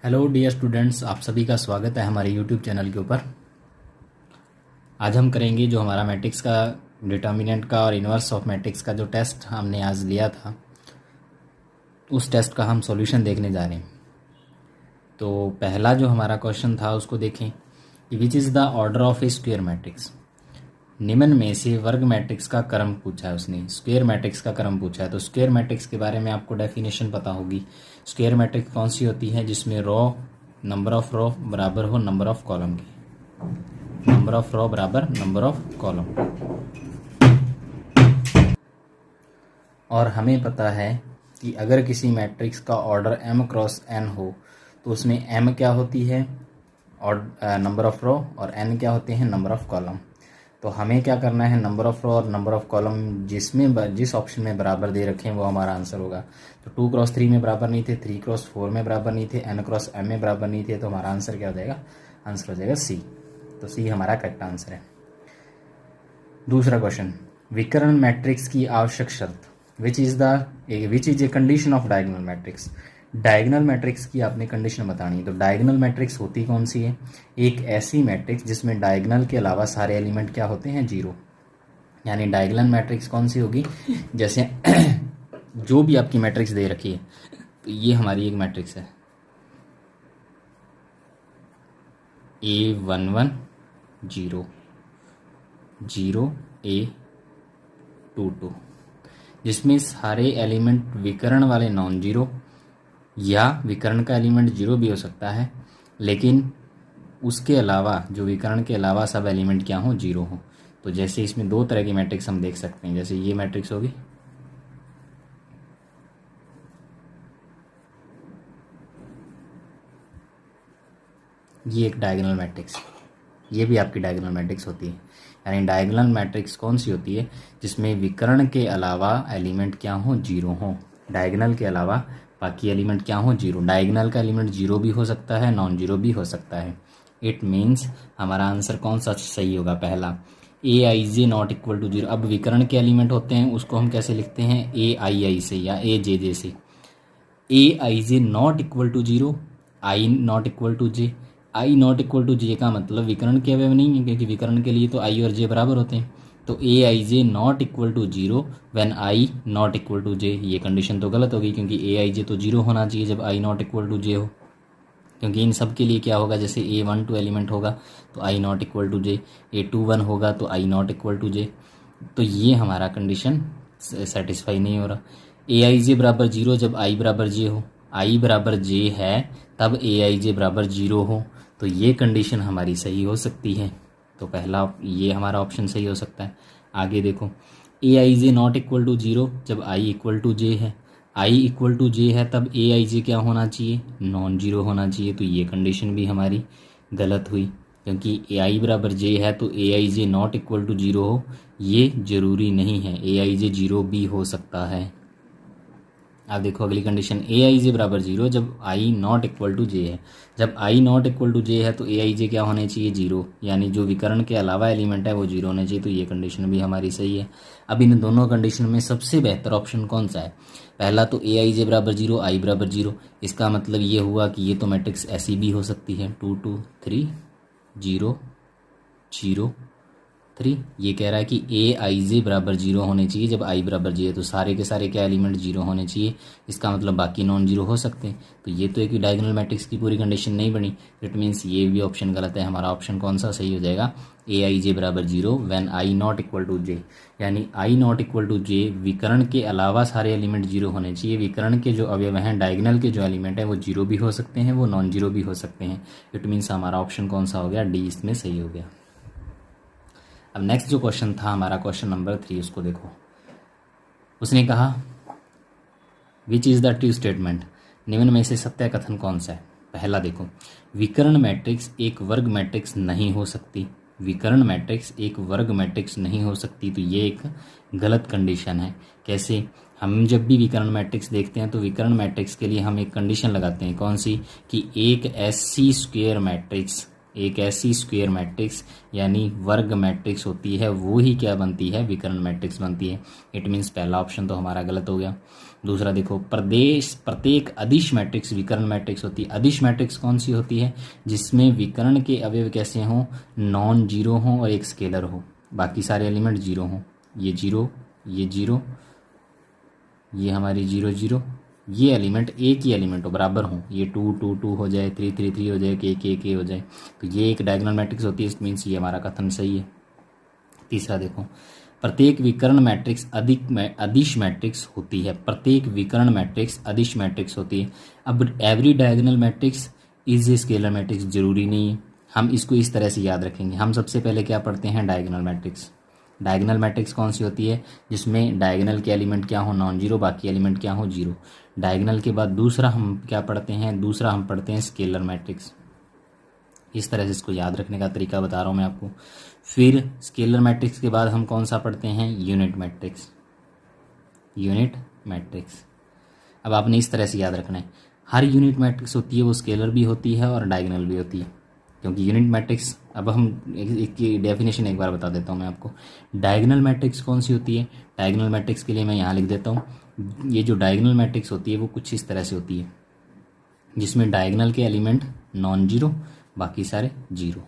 Hello dear students, आप सभी का स्वागत है हमारे यूट्यूब चैनल के ऊपर। आज हम करेंगे जो हमारा मैट्रिक्स का डिटर्मिनेंट का और इन्वर्स ऑफ मैट्रिक्स का जो टेस्ट हमने आज लिया था, उस टेस्ट का हम सॉल्यूशन देखने जा रहे हैं। तो पहला जो हमारा क्वेश्चन था उसको देखें कि which is the order of A square matrix. निम्न में से वर्ग मैट्रिक्स का क्रम पूछा है उसने, स्क्वायर मैट्रिक्स का क्रम पूछा है। तो स्क्वायर मैट्रिक्स के बारे में आपको डेफिनेशन पता होगी। स्क्वायर मैट्रिक्स कौन सी होती है? जिसमें नंबर ऑफ रो बराबर हो नंबर ऑफ कॉलम के, नंबर ऑफ रो बराबर नंबर ऑफ कॉलम। और हमें पता है कि अगर किसी मैट्रिक्स का ऑर्डर m क्रॉस n हो तो उसमें m क्या होती है? और नंबर ऑफ रो, और n क्या होते हैं? Number of column. तो हमें क्या करना है? नंबर ऑफ रो और नंबर ऑफ कॉलम जिस ऑप्शन में बराबर दे रखे हैं वो हमारा आंसर होगा। तो 2 क्रॉस 3 में बराबर नहीं थे, 3 क्रॉस 4 में बराबर नहीं थे, n क्रॉस m में बराबर नहीं थे, तो हमारा आंसर क्या हो जाएगा? आंसर हो जाएगा सी। तो सी हमारा करेक्ट आंसर है। दूसरा क्वेश्चन, विकर्ण मैट्रिक्स की आवश्यक शर्त। Which is a condition of diagonal matrix. Diagonal matrix की आपने कंडीशन बतानी है। तो डायगोनल मैट्रिक्स होती कौन सी है? एक ऐसी मैट्रिक्स जिसमें डायगोनल के अलावा सारे एलिमेंट क्या होते हैं? जीरो। यानी डायगोनल मैट्रिक्स कौन सी होगी? जैसे जो भी आपकी मैट्रिक्स दे रखी है, तो ये हमारी एक मैट्रिक्स है A11 0 0 A22, जिसमें सारे एलिमेंट विकर्ण वाले नॉन जीरो या विकर्ण का एलिमेंट जीरो भी हो सकता है, लेकिन उसके अलावा जो विकर्ण के अलावा सब एलिमेंट क्या हो? जीरो हो। तो जैसे इसमें दो तरह की मैट्रिक्स हम देख सकते हैं। जैसे ये मैट्रिक्स होगी, ये एक डायगोनल मैट्रिक्स, ये भी आपकी डायगोनल मैट्रिक्स होती है। यानी डायगोनल मैट्रिक्स कौन सी होती है? जिसमें विकर्ण के अलावा एलिमेंट क्या हो? जीरो हो। डायगोनल के अलावा बाकी एलिमेंट क्या हो? जीरो। डायगोनल का एलिमेंट जीरो भी हो सकता है, नॉन जीरो भी हो सकता है। इट मीन्स हमारा आंसर कौन सा सही होगा? पहला, ए I J not equal to zero. अब विकर्ण के एलिमेंट होते हैं उसको हम कैसे लिखते हैं? ए आई आई से या ए जे जे से। A I J not equal to zero, I not equal to J. I not equal to J का मतलब विकर्ण के अवयव नहीं है, क्योंकि विकर्ण के लिए तो आई और जे बराबर होते हैं। तो A I J not equal to zero when I not equal to J, ये कंडीशन तो गलत होगी, क्योंकि ए आई जे तो जीरो होना चाहिए जब आई नॉट इक्वल टू जे हो। क्योंकि इन सब के लिए क्या होगा? जैसे A12 एलिमेंट होगा तो I not equal to J, A21 होगा तो I not equal to J. तो ये हमारा कंडीशन सेटिस्फाई नहीं हो रहा। ए आई जे बराबर जीरो जब आई बराबर जे हो, आई बराबर जे है तब ए आई जे बराबर जीरो हो, तो ये कंडीशन हमारी सही हो सकती है। तो पहला ये हमारा ऑप्शन सही हो सकता है। आगे देखो, A I J not equal to zero जब आई इक्वल टू जे है, आई इक्वल टू जे है तब ए आई जे क्या होना चाहिए? नॉन जीरो होना चाहिए। तो ये कंडीशन भी हमारी गलत हुई, क्योंकि ए आई बराबर जे है तो A I J not equal to zero हो, ये जरूरी नहीं है। ए आई जे जीरो भी हो सकता है। अब देखो अगली कंडीशन, ए आई जे बराबर जीरो जब आई नॉट इक्वल टू जे है। जब आई नॉट इक्वल टू जे है तो ए आई जे क्या होने चाहिए? जीरो। यानी जो विकर्ण के अलावा एलिमेंट है वो जीरो होने चाहिए। तो ये कंडीशन भी हमारी सही है। अब इन दोनों कंडीशन में सबसे बेहतर ऑप्शन कौन सा है? पहला तो ए आई जे बराबर जीरो, आई बराबर जीरो। इसका मतलब ये हुआ कि ये तो मैट्रिक्स ऐसी भी हो सकती है 2 2 3 0 0 3। ये कह रहा है कि ए आई जे बराबर जीरो होने चाहिए जब आई बराबर जे है, तो सारे के सारे क्या एलिमेंट जीरो होने चाहिए। इसका मतलब बाकी नॉन जीरो हो सकते हैं। तो ये तो एक डायगोनल मैट्रिक्स की पूरी कंडीशन नहीं बनी। इट मीन्स ये भी ऑप्शन गलत है। हमारा ऑप्शन कौन सा सही हो जाएगा? ए आई जे बराबर zero when I not equal to J. यानी I not equal to J, विकर्ण के अलावा सारे एलिमेंट जीरो होने चाहिए। विकर्ण के जो अवयव हैं, डायगोनल के जो एलिमेंट हैं वो जीरो भी हो सकते हैं, वो नॉन जीरो भी हो सकते हैं। इट मीन्स हमारा ऑप्शन कौन सा हो गया? डी इसमें सही हो गया। अब नेक्स्ट जो क्वेश्चन था हमारा, क्वेश्चन नंबर 3, उसको देखो। उसने कहा which is the true statement. निम्न में से सत्य कथन कौन सा है? पहला देखो, विकर्ण मैट्रिक्स एक वर्ग मैट्रिक्स नहीं हो सकती। विकर्ण मैट्रिक्स एक वर्ग मैट्रिक्स नहीं हो सकती, तो ये एक गलत कंडीशन है। कैसे? हम जब भी विकर्ण मैट्रिक्स देखते हैं तो विकर्ण मैट्रिक्स के लिए हम एक कंडीशन लगाते हैं। कौन सी? कि एक ऐसी स्क्वायर मैट्रिक्स यानी वर्ग मैट्रिक्स होती है, वो ही क्या बनती है? विकर्ण मैट्रिक्स बनती है। इट मीन्स पहला ऑप्शन तो हमारा गलत हो गया। दूसरा देखो, प्रत्येक अदिश मैट्रिक्स विकर्ण मैट्रिक्स होती है। अदिश मैट्रिक्स कौन सी होती है? जिसमें विकर्ण के अवयव कैसे हों? नॉन जीरो हों और एक स्केलर हो, बाकी सारे एलिमेंट जीरो हों। ये जीरो, ये जीरो, ये हमारी जीरो जीरो, ये एलिमेंट एक ही एलिमेंट हो, बराबर हों। ये 2 2 2 हो जाए, 3 3 3 हो जाए, के हो जाए, तो ये एक डायगोनल मैट्रिक्स होती है। इट मीन्स ये हमारा कथन सही है। तीसरा देखो, प्रत्येक विकर्ण मैट्रिक्स अदिश मैट्रिक्स होती है। प्रत्येक विकर्ण मैट्रिक्स अदिश मैट्रिक्स होती है। अब every diagonal matrix is a scalar matrix जरूरी नहीं है। हम इसको इस तरह से याद रखेंगे। हम सबसे पहले क्या पढ़ते हैं? Diagonal matrix. डायगोनल मैट्रिक्स कौन सी होती है? जिसमें डायगोनल के एलिमेंट क्या हो? नॉन जीरो, बाकी एलिमेंट क्या हो? जीरो। डायगोनल के बाद दूसरा हम क्या पढ़ते हैं? दूसरा हम पढ़ते हैं स्केलर मैट्रिक्स। इस तरह से इसको याद रखने का तरीका बता रहा हूँ मैं आपको। फिर स्केलर मैट्रिक्स के बाद हम कौन सा पढ़ते हैं? Unit matrix. Unit matrix. अब आपने इस तरह से याद रखना है, हर यूनिट मैट्रिक्स होती है वो स्केलर भी होती है और डायगोनल भी होती है। क्योंकि यूनिट मैट्रिक्स, अब हम इसकी डेफिनेशन एक बार बता देता हूँ मैं आपको। डायगोनल मैट्रिक्स कौन सी होती है? डायगोनल मैट्रिक्स के लिए मैं यहाँ लिख देता हूँ। ये जो डायगोनल मैट्रिक्स होती है वो कुछ इस तरह से होती है, जिसमें डायगोनल के एलिमेंट नॉन जीरो, बाकी सारे जीरो।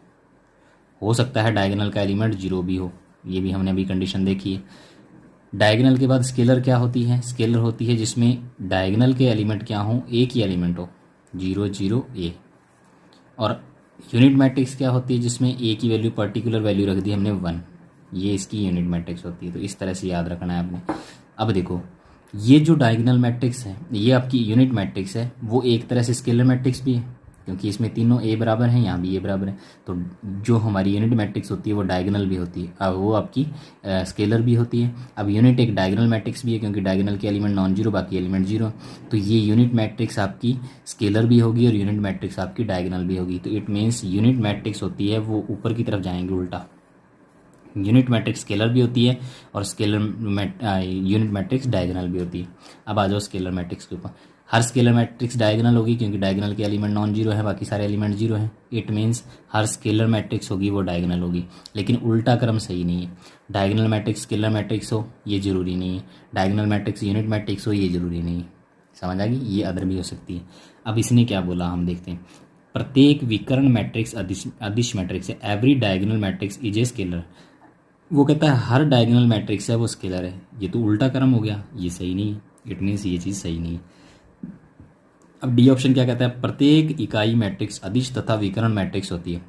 हो सकता है डायगोनल का एलिमेंट जीरो भी हो, ये भी हमने अभी कंडीशन देखी है। डायगोनल के बाद स्केलर क्या होती है? स्केलर होती है जिसमें डायगोनल के एलिमेंट क्या हो? एक ही एलिमेंट हो, 0 0 ए। और यूनिट मैट्रिक्स क्या होती है? जिसमें ए की वैल्यू, पर्टिकुलर वैल्यू रख दी हमने 1। ये इसकी यूनिट मैट्रिक्स होती है। तो इस तरह से याद रखना है आपने। अब देखो, ये जो डायगोनल मैट्रिक्स है, ये आपकी यूनिट मैट्रिक्स है, वो एक तरह से स्केलर मैट्रिक्स भी है, क्योंकि इसमें तीनों ए बराबर हैं, यहाँ भी ए बराबर है। तो जो हमारी यूनिट मैट्रिक्स होती है वो डायगोनल भी होती है, अब वो आपकी स्केलर भी होती है। अब यूनिट एक डायगोनल मैट्रिक्स भी है, क्योंकि डायगोनल के एलिमेंट नॉन जीरो, बाकी एलिमेंट जीरो। तो ये यूनिट मैट्रिक्स आपकी स्केलर भी होगी और यूनिट मैट्रिक्स आपकी डायगोनल भी होगी। तो इट मीन्स यूनिट मैट्रिक्स होती है वो ऊपर की तरफ जाएंगे उल्टा। यूनिट मैट्रिक्स स्केलर भी होती है और यूनिट मैट्रिक्स डायगोनल भी होती है। अब आ जाओ स्केलर मैट्रिक्स के ऊपर। हर स्केलर मैट्रिक्स डायगोनल होगी, क्योंकि डायगोनल के एलिमेंट नॉन जीरो है, बाकी सारे एलिमेंट जीरो हैं। It means her scalar matrix होगी वो डायगोनल होगी। लेकिन उल्टा क्रम सही नहीं है। डायगोनल मैट्रिक्स स्केलर मैट्रिक्स हो, ये जरूरी नहीं है। डायगोनल मैट्रिक्स यूनिट मैट्रिक्स हो, ये जरूरी नहीं है। समझ आ गई? ये अदर भी हो सकती है। अब इसने क्या बोला हम देखते हैं। प्रत्येक विकर्ण मैट्रिक्स अदिश मैट्रिक्स है। Every diagonal matrix is a scalar. वो कहता है हर डायगोनल मैट्रिक्स है वो स्केलर है। ये तो उल्टा क्रम हो गया, ये सही नहीं है। इट मीन्स ये चीज़ सही नहीं है। अब डी ऑप्शन क्या कहता है? प्रत्येक इकाई मैट्रिक्स अदिश तथा विकर्ण मैट्रिक्स होती है।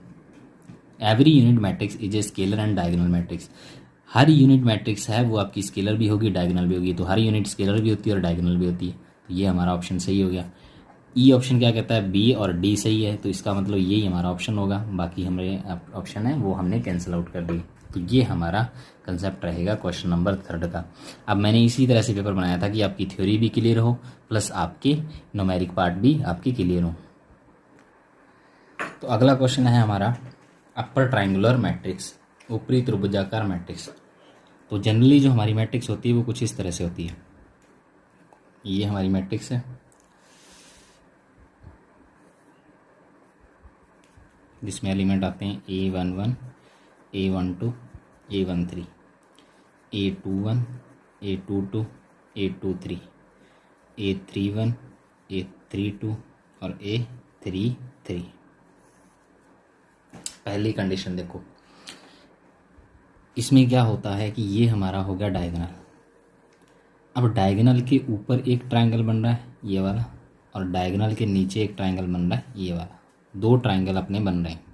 Every unit matrix is a scalar and diagonal matrix. Her unit matrix है वो आपकी स्केलर भी होगी, डायगोनल भी होगी। तो हर यूनिट स्केलर भी होती है और डायगोनल भी होती है। तो ये हमारा ऑप्शन सही हो गया। ई ऑप्शन क्या कहता है? बी और डी सही है, तो इसका मतलब यही हमारा ऑप्शन होगा। बाकी हमारे ऑप्शन है वो हमने कैंसिल आउट कर दिए। तो ये हमारा कंसेप्ट रहेगा क्वेश्चन नंबर 3 का। अब मैंने इसी तरह से पेपर बनाया था कि आपकी थ्योरी भी क्लियर हो, प्लस आपके न्यूमेरिक पार्ट भी आपके क्लियर हो। तो अगला क्वेश्चन है हमारा अपर ट्रायंगुलर मैट्रिक्स, ऊपरी त्रिभुजाकार मैट्रिक्स। तो जनरली जो हमारी मैट्रिक्स होती है वो कुछ इस तरह से होती है। ये हमारी मैट्रिक्स है, जिसमें एलिमेंट आते हैं A11, A12, A13, A21, A22, A23, A31, A32 और A33। पहली कंडीशन देखो, इसमें क्या होता है कि ये हमारा हो गया डायगोनल। अब डायगोनल के ऊपर एक ट्रायंगल बन रहा है ये वाला, और डायगोनल के नीचे एक ट्रायंगल बन रहा है ये वाला। दो ट्रायंगल अपने बन रहे हैं।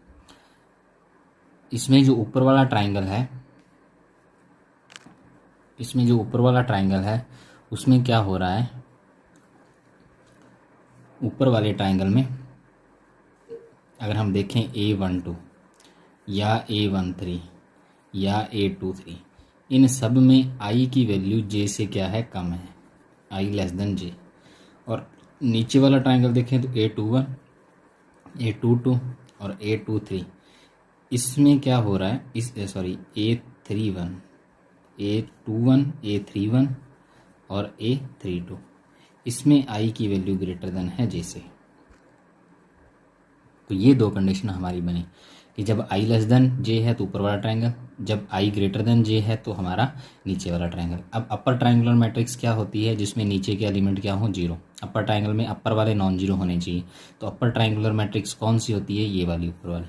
इसमें जो ऊपर वाला ट्रायंगल है, उसमें क्या हो रहा है? ऊपर वाले ट्रायंगल में अगर हम देखें A12 या A13 या A23, इन सब में I की वैल्यू J से क्या है? कम है, I लेस देन J। और नीचे वाला ट्रायंगल देखें तो A21, A22 और A23, इसमें क्या हो रहा है? A31, A21, A31 और A32, इसमें I की वैल्यू ग्रेटर देन है J से। तो ये दो कंडीशन हमारी बनी। कि जब आई लेस देन जे है तो ऊपर वाला ट्रायंगल, जब आई ग्रेटर देन जे है तो हमारा नीचे वाला ट्रायंगल। अब अपर ट्रायंगुलर मैट्रिक्स क्या होती है, जिसमें नीचे के एलिमेंट क्या हो, जीरो। अपर ट्रायंगल में अपर वाले नॉन जीरो होने चाहिए। तो अपर ट्रायंगुलर मैट्रिक्स कौन सी होती है, ये वाली ऊपर वाली।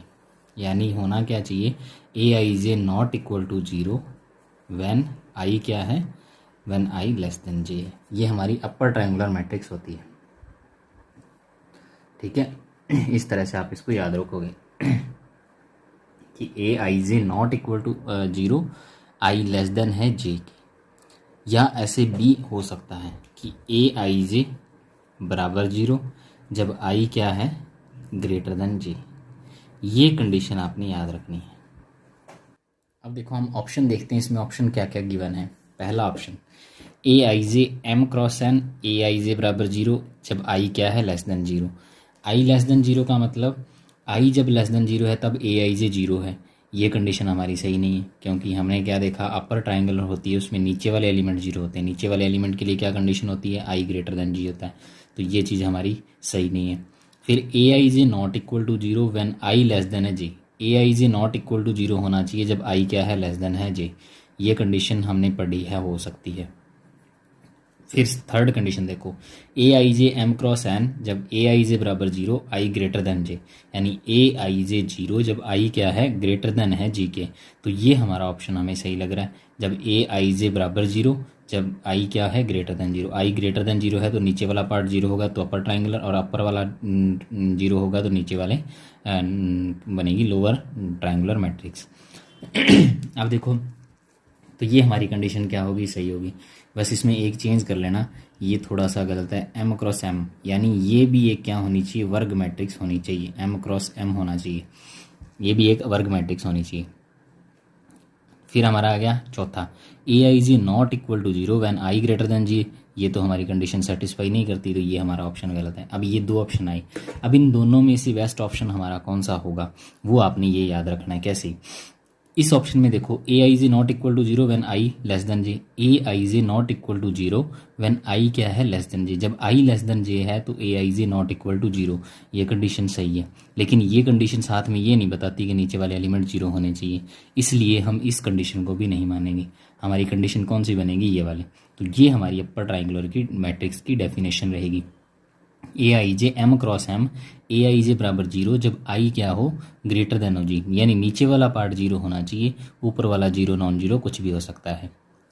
यानी होना क्या चाहिए, A I J not equal to zero when I क्या है, when I less than J है। ये हमारी अपर ट्रायंगुलर मैट्रिक्स होती है। ठीक है, इस तरह से आप इसको याद रखोगे कि A I J not equal to zero, I less than है जे के। या ऐसे भी हो सकता है कि ए आई जे बराबर जीरो जब आई क्या है, ग्रेटर देन जे। ये कंडीशन आपने याद रखनी है। अब देखो हम ऑप्शन देखते हैं, इसमें ऑप्शन क्या क्या गिवन है। पहला option A I J M cross N, A I J बराबर जीरो जब आई क्या है, less than zero. I less than zero का मतलब आई जब लेस देन जीरो है तब ए आई जे जीरो है। ये कंडीशन हमारी सही नहीं है, क्योंकि हमने क्या देखा, अपर ट्रायंगल होती है उसमें नीचे वाले एलिमेंट जीरो होते हैं। नीचे वाले एलिमेंट के लिए क्या कंडीशन होती है, आई ग्रेटर देन जी होता है। तो ये चीज़ हमारी सही नहीं है। फिर A I J not equal to zero when I less than है J. A I J not equal to zero होना चाहिए जब आई क्या है, लेस देन है जे। ये कंडीशन हमने पढ़ी है, हो सकती है। फिर थर्ड कंडीशन देखो, A I J M cross N जब ए आई जे बराबर जीरो, आई ग्रेटर देन जे। यानी ए आई जे जीरो जब आई क्या है, ग्रेटर देन है जी के। तो ये हमारा ऑप्शन हमें सही लग रहा है। जब ए आई जे बराबर जीरो जब आई क्या है, ग्रेटर देन जीरो। आई ग्रेटर देन जीरो है तो नीचे वाला पार्ट जीरो होगा तो अपर ट्राइंगुलर, और अपर वाला जीरो होगा तो नीचे वाले बनेगी लोअर ट्राइंगुलर मैट्रिक्स। अब देखो, तो ये हमारी कंडीशन क्या होगी, सही होगी। बस इसमें एक चेंज कर लेना, ये थोड़ा सा गलत है, एम क्रॉस एम। यानी ये भी एक क्या होनी चाहिए, वर्ग मैट्रिक्स होनी चाहिए। एम क्रॉस एम होना चाहिए, ये भी एक वर्ग मैट्रिक्स होनी चाहिए। फिर हमारा आ गया चौथा, A I G not equal to zero when I greater than G. ये तो हमारी कंडीशन सेटिस्फाई नहीं करती, तो ये हमारा ऑप्शन गलत है। अब ये दो ऑप्शन आए, अब इन दोनों में से बेस्ट ऑप्शन हमारा कौन सा होगा, वो आपने ये याद रखना है। कैसे, इस ऑप्शन में देखो, A I J not equal to zero when I less than J. A I J not equal to zero when I क्या है, लेस देन जे। जब आई लेस देन जे है तो A I J not equal to zero. ये condition सही है, लेकिन ये कंडीशन साथ में ये नहीं बताती कि नीचे वाले एलिमेंट जीरो होने चाहिए, इसलिए हम इस कंडीशन को भी नहीं मानेंगे। हमारी कंडीशन कौन सी बनेगी, ये वाली। तो ये हमारी अपर ट्राइंगुलर की मैट्रिक्स की डेफिनेशन रहेगी। ए I J M cross M, A I J बराबर जीरो जब आई क्या हो, ग्रेटर देन हो जी। यानी नीचे वाला पार्ट जीरो होना चाहिए, ऊपर वाला जीरो नॉन जीरो कुछ भी हो सकता है।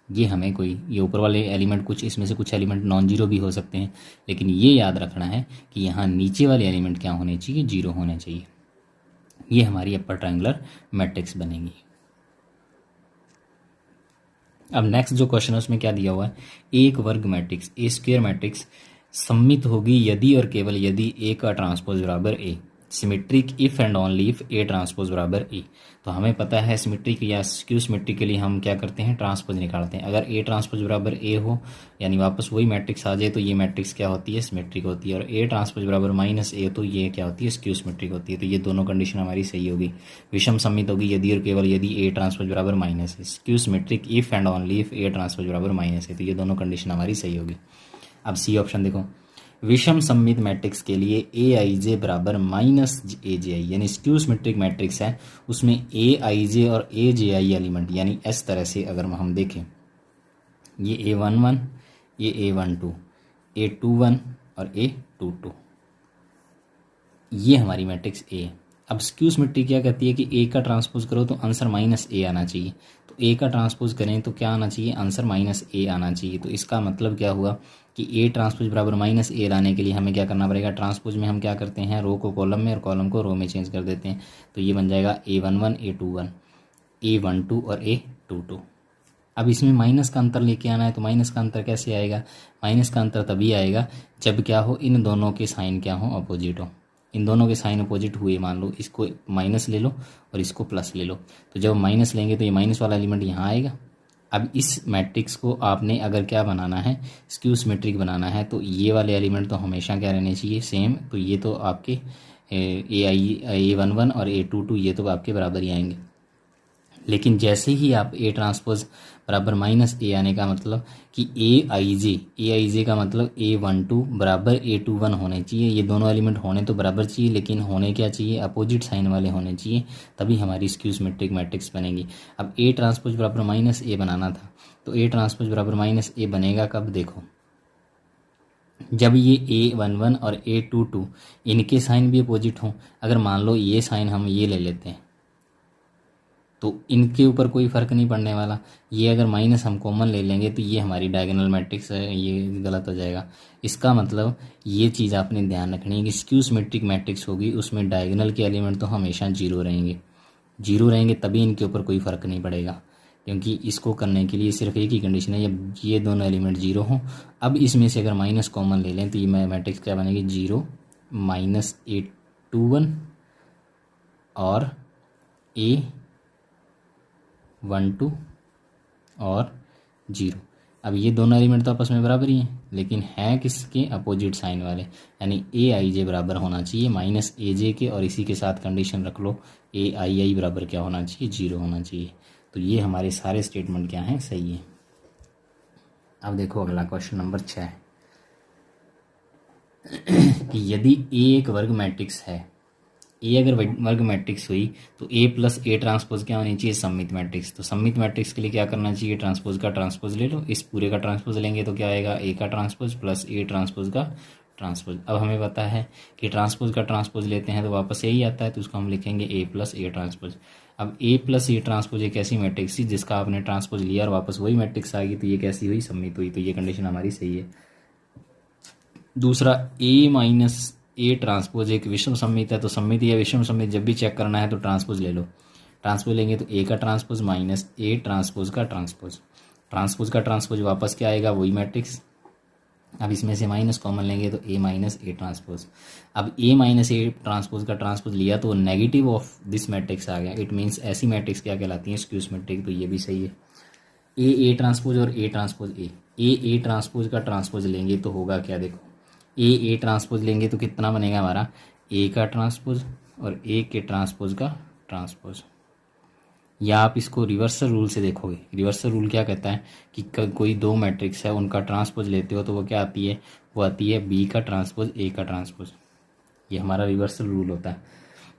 ये हमें कोई, ये ऊपर वाले एलिमेंट कुछ, इसमें से कुछ एलिमेंट नॉन जीरो भी हो सकते हैं, लेकिन ये याद रखना है कि यहाँ नीचे वाले एलिमेंट क्या होने चाहिए, जीरो होने चाहिए। ये हमारी अपर ट्राइंगुलर मैट्रिक्स बनेगी। अब नेक्स्ट जो क्वेश्चन है उसमें क्या दिया हुआ है, एक वर्ग मैट्रिक्स ए स्क्वायर मैट्रिक्स सम्मित होगी यदि और केवल यदि ए का ट्रांसपोज बराबर A. Symmetric if and only if A transpose बराबर ए। तो हमें पता है सिमेट्रिक या स्क्यू सिमेट्रिक के लिए हम क्या करते हैं, ट्रांसपोज निकालते हैं। अगर ए ट्रांसपोज बराबर ए हो, यानी वापस वही मैट्रिक्स आ जाए, तो ये मैट्रिक्स क्या होती है, सिमेट्रिक होती है। और ए ट्रांसपोज बराबर माइनस ए, तो ये क्या होती है, स्क्यू सिमेट्रिक होती है। तो ये दोनों कंडीशन हमारी सही होगी। विषम सम्मित होगी यदि और केवल यदि ए ट्रांसपोज बराबर माइनस है। Skew symmetric if and only if A transpose बराबर माइनस है। तो ये दोनों कंडीशन हमारी सही होगी। अब सी ऑप्शन देखो, विषम सम्मित मैट्रिक्स के लिए ए आई जे बराबर माइनस ए जे आई, यानी स्क्यू सिमेट्रिक मैट्रिक्स है, उसमें ए आई जे और ए जे आई एलिमेंट, यानी इस तरह से अगर हम देखें, ये ए वन वन, ये A one two, A two one और ए टू टू, ये हमारी मैट्रिक्स ए है। अब स्क्यू सिमेट्री क्या कहती है कि ए का ट्रांसपोज करो तो आंसर माइनस ए आना चाहिए। तो ए का ट्रांसपोज करें तो क्या आना चाहिए, आंसर माइनस ए आना चाहिए। तो इसका मतलब क्या हुआ कि ए ट्रांसपोज बराबर माइनस ए लाने के लिए हमें क्या करना पड़ेगा, ट्रांसपोज में हम क्या करते हैं, रो को कॉलम में और कॉलम को रो में चेंज कर देते हैं। तो ये बन जाएगा A one one, A two one, A one two और ए टू टू। अब इसमें माइनस का अंतर लेके आना है, तो माइनस का अंतर कैसे आएगा, माइनस का अंतर तभी आएगा जब क्या हो, इन दोनों के साइन क्या हो, अपोजिट हो। इन दोनों के साइन अपोजिट हुए, मान लो इसको माइनस ले लो और इसको प्लस ले लो, तो जब माइनस लेंगे तो ये माइनस वाला एलिमेंट यहाँ आएगा। अब इस मैट्रिक्स को आपने अगर क्या बनाना है, स्क्यू सिमेट्रिक बनाना है, तो ये वाले एलिमेंट तो हमेशा क्या रहने चाहिए, सेम। तो ये तो आपके ए वन वन और ए टू टू, ये तो आपके बराबर ही आएंगे। लेकिन जैसे ही आप ए ट्रांसपोज बराबर माइनस ए आने का मतलब कि ए आई जे का मतलब A12 बराबर A21 होने चाहिए। ये दोनों एलिमेंट होने तो बराबर चाहिए, लेकिन होने क्या चाहिए, अपोजिट साइन वाले होने चाहिए, तभी हमारी स्क्यू सिमेट्रिक मैट्रिक्स बनेगी। अब ए ट्रांसपोज बराबर माइनस ए बनाना था, तो ए ट्रांसपोज बराबर माइनस ए बनेगा कब, देखो जब ये A11 और A22 इनके साइन भी अपोजिट हों। अगर मान लो ये साइन हम ये ले लेते हैं तो इनके ऊपर कोई फ़र्क नहीं पड़ने वाला। ये अगर माइनस हम कॉमन ले लेंगे तो ये हमारी डायगोनल मैट्रिक्स है, ये गलत हो जाएगा। इसका मतलब ये चीज़ आपने ध्यान रखनी है कि स्क्यू सिमेट्रिक मैट्रिक्स होगी उसमें डायगोनल के एलिमेंट तो हमेशा जीरो रहेंगे, जीरो रहेंगे तभी इनके ऊपर कोई फ़र्क नहीं पड़ेगा। क्योंकि इसको करने के लिए सिर्फ एक ही कंडीशन है, जब ये दोनों एलिमेंट जीरो हों। अब इसमें से अगर माइनस कॉमन ले लें तो ये मैट्रिक्स क्या बनेगी, जीरो माइनस A21 और A12 और जीरो। अब ये दोनों एलिमेंट तो आपस में बराबर ही हैं, लेकिन हैं किसके, अपोजिट साइन वाले, यानी A i j बराबर होना चाहिए माइनस AJ के, और इसी के साथ कंडीशन रख लो Aii बराबर क्या होना चाहिए, जीरो होना चाहिए। तो ये हमारे सारे स्टेटमेंट क्या हैं, सही है। अब देखो अगला क्वेश्चन नंबर 6 कि यदि ए एक वर्ग मैट्रिक्स है, ए अगर वर्ग मैट्रिक्स हुई तो ए प्लस ए ट्रांसपोज क्या होनी चाहिए, सममित मैट्रिक्स। तो सममित मैट्रिक्स के लिए क्या करना चाहिए, ट्रांसपोज का ट्रांसपोज ले लो। इस पूरे का ट्रांसपोज लेंगे तो क्या आएगा, ए का ट्रांसपोज प्लस ए ट्रांसपोज का ट्रांसपोज। अब हमें पता है कि ट्रांसपोज का ट्रांसपोज लेते हैं तो वापस यही आता है, तो उसको हम लिखेंगे ए प्लस ए ट्रांसपोज। अब ए प्लस ए ट्रांसपोज एक ऐसी मैट्रिक्स थी जिसका आपने ट्रांसपोज लिया और वापस वही मैट्रिक्स आ गई, तो ये कैसी हुई, सममित हुई। तो ये कंडीशन हमारी सही है। दूसरा, ए माइनस ए ट्रांसपोज एक विषम सममित है, तो सममित या विषम सममित जब भी चेक करना है तो ट्रांसपोज ले लो। ट्रांसपोज लेंगे तो ए का ट्रांसपोज माइनस ए ट्रांसपोज का ट्रांसपोज, ट्रांसपोज का ट्रांसपोज वापस क्या आएगा, वही मैट्रिक्स। अब इसमें से माइनस कॉमन लेंगे तो ए माइनस ए ट्रांसपोज। अब ए माइनस ए ट्रांसपोज का ट्रांसपोज लिया तो नेगेटिव ऑफ दिस मैट्रिक्स आ गया। इट मीन्स ऐसी मैट्रिक्स क्या कहलाती है, स्क्यू सिमेट्रिक। तो ये भी सही है। ए ट्रांसपोज और ए ट्रांसपोज ए ट्रांसपोज का ट्रांसपोज लेंगे तो होगा क्या, देखो ए ट्रांसपोज लेंगे तो कितना बनेगा हमारा, ए का ट्रांसपोज और ए के ट्रांसपोज का ट्रांसपोज। या आप इसको रिवर्सल रूल से देखोगे, रिवर्सल रूल क्या कहता है कि कोई दो मैट्रिक्स है उनका ट्रांसपोज लेते हो तो वो क्या आती है, वो आती है बी का ट्रांसपोज ए का ट्रांसपोज। ये हमारा रिवर्सल रूल होता है।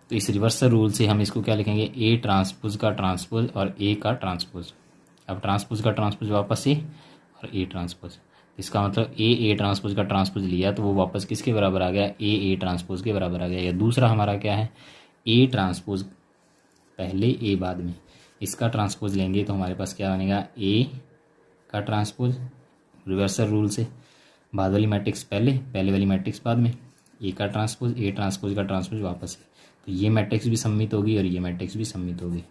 तो इस रिवर्सल रूल से हम इसको क्या लिखेंगे, ए ट्रांसपोज का ट्रांसपोज और ए का ट्रांसपोज। अब ट्रांसपोज का ट्रांसपोज वापस ए और ए ट्रांसपोज, इसका मतलब ए ट्रांसपोज का ट्रांसपोज लिया तो वो वापस किसके बराबर आ गया, ए ट्रांसपोज के बराबर आ गया। या दूसरा हमारा क्या है, ए ट्रांसपोज पहले ए बाद में, इसका ट्रांसपोज लेंगे तो हमारे पास क्या बनेगा, ए का ट्रांसपोज रिवर्सल रूल से, बाद वाली मैट्रिक्स पहले, पहले वाली मैट्रिक्स बाद में, ए का ट्रांसपोज ए ट्रांसपोज का ट्रांसपोज वापस है। तो ये मैट्रिक्स भी सम्मित होगी और ये मैट्रिक्स भी सम्मित होगी।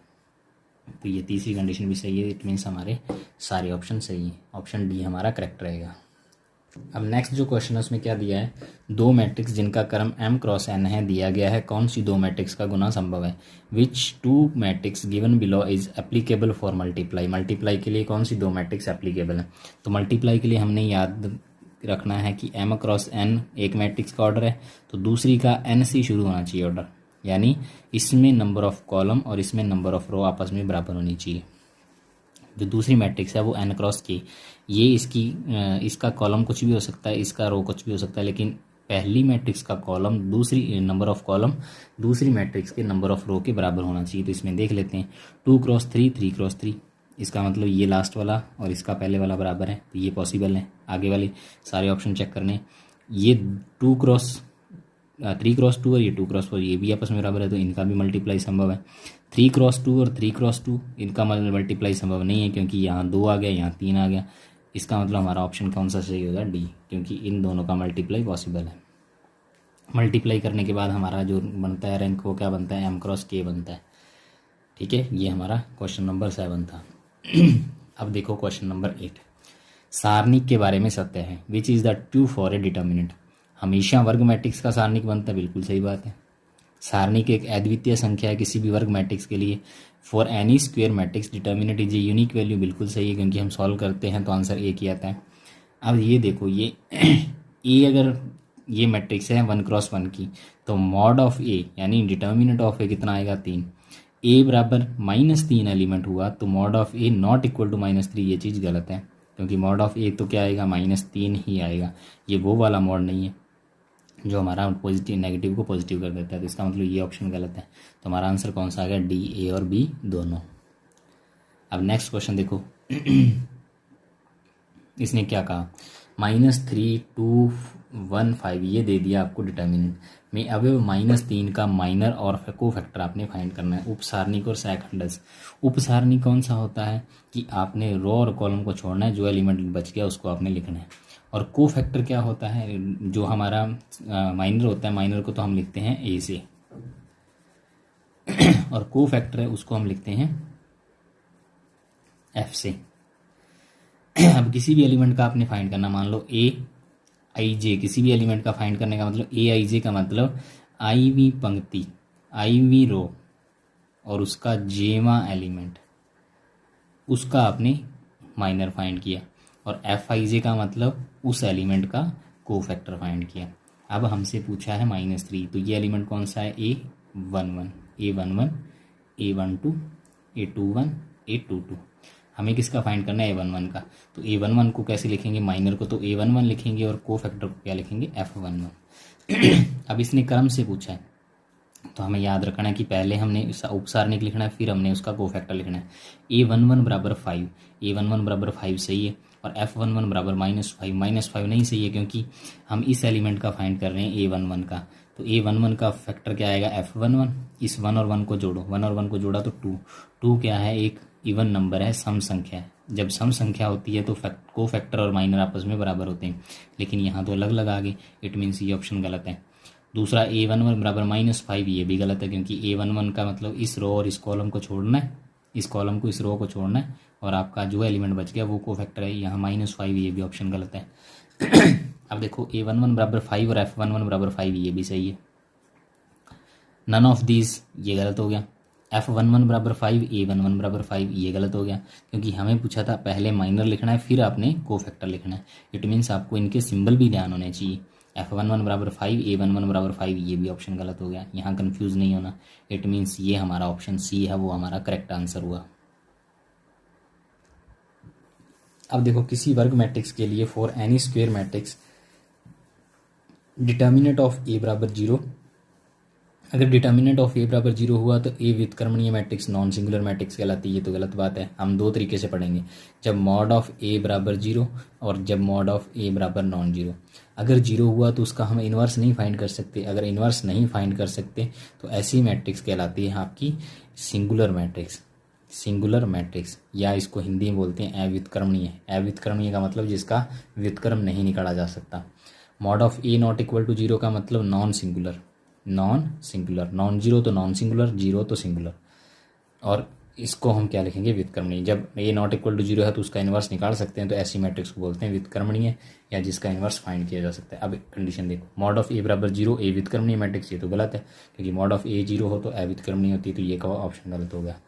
तो ये तीसरी कंडीशन भी सही है। इट मीन्स हमारे सारे ऑप्शन सही हैं। ऑप्शन डी हमारा करेक्ट रहेगा। अब नेक्स्ट जो क्वेश्चन है उसमें क्या दिया है, दो मैट्रिक्स जिनका क्रम m क्रॉस n है दिया गया है, कौन सी दो मैट्रिक्स का गुना संभव है। Which two matrix given below is applicable for multiply. Multiply के लिए कौन सी दो मैट्रिक्स एप्लीकेबल है। तो मल्टीप्लाई के लिए हमने याद रखना है कि m क्रॉस n एक मैट्रिक्स का ऑर्डर है, तो दूसरी का n से शुरू होना चाहिए ऑर्डर, यानी इसमें नंबर ऑफ कॉलम और इसमें नंबर ऑफ रो आपस में बराबर होनी चाहिए। जो दूसरी मैट्रिक्स है वो n क्रॉस k, ये इसका कॉलम कुछ भी हो सकता है, इसका रो कुछ भी हो सकता है, लेकिन पहली मैट्रिक्स का कॉलम दूसरी नंबर ऑफ कॉलम दूसरी मैट्रिक्स के नंबर ऑफ रो के बराबर होना चाहिए। तो इसमें देख लेते हैं 2 क्रॉस 3 3 क्रॉस 3, इसका मतलब ये लास्ट वाला और इसका पहले वाला बराबर है, तो ये पॉसिबल है। आगे वाले सारे ऑप्शन चेक करने, ये 2 क्रॉस 3 क्रॉस 2 और ये 2 क्रॉस 4 ये भी आपस में बराबर है, तो इनका भी मल्टीप्लाई संभव है। 3 क्रॉस 2 और 3 क्रॉस 2 इनका मल्टीप्लाई संभव नहीं है, क्योंकि यहाँ 2 आ गया, यहाँ 3 आ गया। इसका मतलब हमारा ऑप्शन कौन सा सही होगा, डी, क्योंकि इन दोनों का मल्टीप्लाई पॉसिबल है। मल्टीप्लाई करने के बाद हमारा जो बनता है रैंक वो क्या बनता है, m क्रॉस k बनता है। ठीक है, ये हमारा क्वेश्चन नंबर 7 था। अब देखो क्वेश्चन नंबर 8, सारणिक के बारे में सत्य है। Which is the true for a determinant. हमेशा वर्ग मैट्रिक्स का सारणिक बनता है, बिल्कुल सही बात है। सारणिक एक अद्वितीय संख्या है किसी भी वर्ग मैट्रिक्स के लिए। For any square matrix determinant is a unique value, बिल्कुल सही है, क्योंकि हम सॉल्व करते हैं तो आंसर एक ही आता है। अब ये देखो, ये ए अगर ये मैट्रिक्स है 1 क्रॉस 1 की, तो मॉड ऑफ ए यानी डिटर्मिनेंट ऑफ ए कितना आएगा, 3। ए बराबर -3 एलिमेंट हुआ तो mod of A not equal to -3, ये चीज़ गलत है, क्योंकि मॉड ऑफ ए तो क्या आएगा, -3 ही आएगा। ये वो वाला मॉड नहीं है जो हमारा पॉजिटिव नेगेटिव को पॉजिटिव कर देता है, तो इसका मतलब ये ऑप्शन गलत है। तो हमारा आंसर कौन सा आ गया, डी, ए और बी दोनों। अब नेक्स्ट क्वेश्चन देखो इसने क्या कहा, -3,2,1,5 ये दे दिया आपको डिटर्मिनेंट में। अब -3 का माइनर और को फैक्टर आपने फाइंड करना है, उपसारणिक और सहखंडज। उपसारणिक कौन सा होता है कि आपने रो और कॉलम को छोड़ना है, जो एलिमेंट बच गया उसको आपने लिखना है। और को फैक्टर क्या होता है, जो हमारा माइनर होता है, माइनर को तो हम लिखते हैं ए से, और को फैक्टर है उसको हम लिखते हैं एफ से। अब किसी भी एलिमेंट का आपने फाइंड करना, मान लो ए आई जे, किसी भी एलिमेंट का फाइंड करने का मतलब ए आई जे का मतलब आईवी पंक्ति, आईवी रो और उसका जेवा एलिमेंट, उसका आपने माइनर फाइंड किया। और एफ आई जे का मतलब उस एलिमेंट का को फैक्टर फाइंड किया। अब हमसे पूछा है -3, तो ये एलिमेंट कौन सा है, A11, A11, A12, A21, A22। हमें किसका फाइंड करना है, A11 का। तो A11 को कैसे लिखेंगे, माइनर को तो A11 लिखेंगे और को फैक्टर को क्या लिखेंगे, F11। अब इसने क्रम से पूछा है, तो हमें याद रखना है कि पहले हमने उपसारणिक लिखना है, फिर हमने उसका को फैक्टर लिखना है। A11 बराबर 5, A11 बराबर 5 सही है, और F11 बराबर -5, -5 नहीं सही है, क्योंकि हम इस एलिमेंट का फाइंड कर रहे हैं A11 का। तो A11 का फैक्टर क्या आएगा, F11। इस 1 और 1 को जोड़ो, 1 और 1 को जोड़ा तो 2, 2 क्या है, एक इवन नंबर है, सम संख्या है। जब सम संख्या होती है तो को फैक्टर और माइनर आपस में बराबर होते हैं, लेकिन यहाँ तो अलग अलग आ गए, इट मीन्स ये ऑप्शन गलत है। दूसरा A11 बराबर -5, ये भी गलत है, क्योंकि A11 का मतलब इस रो और इस कॉलम को छोड़ना है, इस कॉलम को इस रो को छोड़ना है, और आपका जो एलिमेंट बच गया वो को फैक्टर है, यहाँ -5, ये भी ऑप्शन गलत है। अब देखो A11 बराबर 5 और F11 बराबर 5, ये भी सही है। नन ऑफ दीज, ये गलत हो गया। F11 बराबर 5, A11 बराबर 5, ये गलत हो गया, क्योंकि हमें पूछा था पहले माइनर लिखना है फिर आपने को फैक्टर लिखना है। इट मीन्स आपको इनके सिंबल भी ध्यान होने चाहिए। F11 बराबर 5, A11 बराबर 5, ये भी ऑप्शन गलत हो गया, यहाँ कंफ्यूज नहीं होना। इट मीन्स ये हमारा ऑप्शन सी है, वो हमारा करेक्ट आंसर हुआ। अब देखो किसी वर्ग मैट्रिक्स के लिए for any square matrix determinant of A बराबर 0, अगर डिटर्मिनेंट ऑफ ए बराबर 0 हुआ तो ए व्युत्क्रमणीय मैट्रिक्स नॉन सिंगुलर मैट्रिक्स कहलाती है। ये तो गलत बात है, हम दो तरीके से पढ़ेंगे, जब मॉड ऑफ ए बराबर 0 और जब मॉड ऑफ ए बराबर नॉन 0। अगर 0 हुआ तो उसका हम इन्वर्स नहीं फाइंड कर सकते, अगर इन्वर्स नहीं फाइंड कर सकते तो ऐसी मैट्रिक्स कहलाती है आपकी सिंगुलर मैट्रिक्स, सिंगुलर मैट्रिक्स, या इसको हिंदी में बोलते हैं अव्युत्क्रमणीय। अव्युत्क्रमणीय का मतलब जिसका व्युत्क्रम नहीं निकाला जा सकता। Mod of A not equal to 0 का मतलब non singular, non singular, non zero तो नॉन सिंगुलर, जीरो तो सिंगुलर, और इसको हम क्या लिखेंगे, व्युत्क्रमणीय। जब ए नॉट इक्वल टू 0 है तो उसका इन्वर्स निकाल सकते हैं, तो ऐसी मैट्रिक्स को बोलते हैं व्युत्क्रमणीय, या जिसका इन्वर्स फाइंड किया जा सकता है। अब कंडीशन देखो, मॉड ऑफ ए बराबर 0, ए व्युत्क्रमणीय मैट्रिक्स, ये तो गलत है, क्योंकि मॉड ऑफ ए 0 हो तो अव्युत्क्रमणीय होती है, तो ये का ऑप्शन गलत हो गया।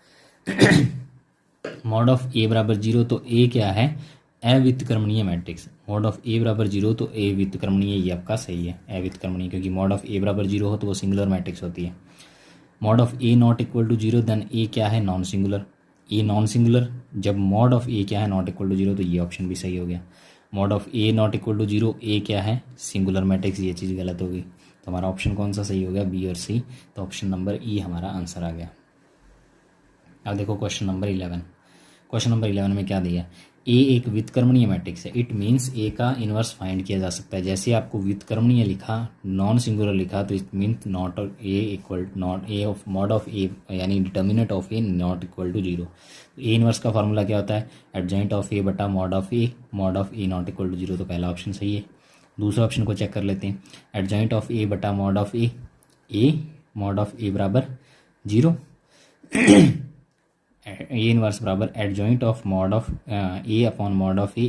मॉड ऑफ ए बराबर 0 तो ए क्या है, अव्युत्क्रमणीय मैट्रिक्स। मॉड ऑफ ए बराबर 0 तो ए व्युत्क्रमणीय, ये आपका सही है, अव्युत्क्रमणीय, क्योंकि मॉड ऑफ ए बराबर 0 हो तो वो सिंगुलर मैट्रिक्स होती है। Mod of A not equal to 0 then A क्या है, non singular, A non singular. जब मॉड ऑफ ए क्या है, नॉट इक्वल टू 0, तो ये ऑप्शन भी सही हो गया। Mod of A not equal to 0, A क्या है, सिंगुलर मैट्रिक्स, ये चीज़ गलत होगी। तो हमारा ऑप्शन कौन सा सही हो गया, बी और सी। तो ऑप्शन नंबर ई हमारा आंसर आ गया। अब देखो क्वेश्चन नंबर 11। क्वेश्चन नंबर 11 में क्या दिया, ए एक व्युत्क्रमणीय मैट्रिक्स है, इट मीन्स ए का इन्वर्स फाइंड किया जा सकता है। जैसे आपको व्युत्क्रमणीय लिखा, नॉन सिंगुलर लिखा, तो it means not A equal not A of mod of A, यानी determinant of A not equal to 0। A inverse का फॉर्मूला क्या होता है, एडजॉइंट ऑफ ए बटा mod of A, mod of A not equal to 0, तो पहला option सही है। दूसरा ऑप्शन को चेक कर लेते हैं, एडजॉइंट ऑफ ए बटा mod of A, mod of A बराबर 0, ए इनवर्स बराबर adjoint of mod of A upon mod of A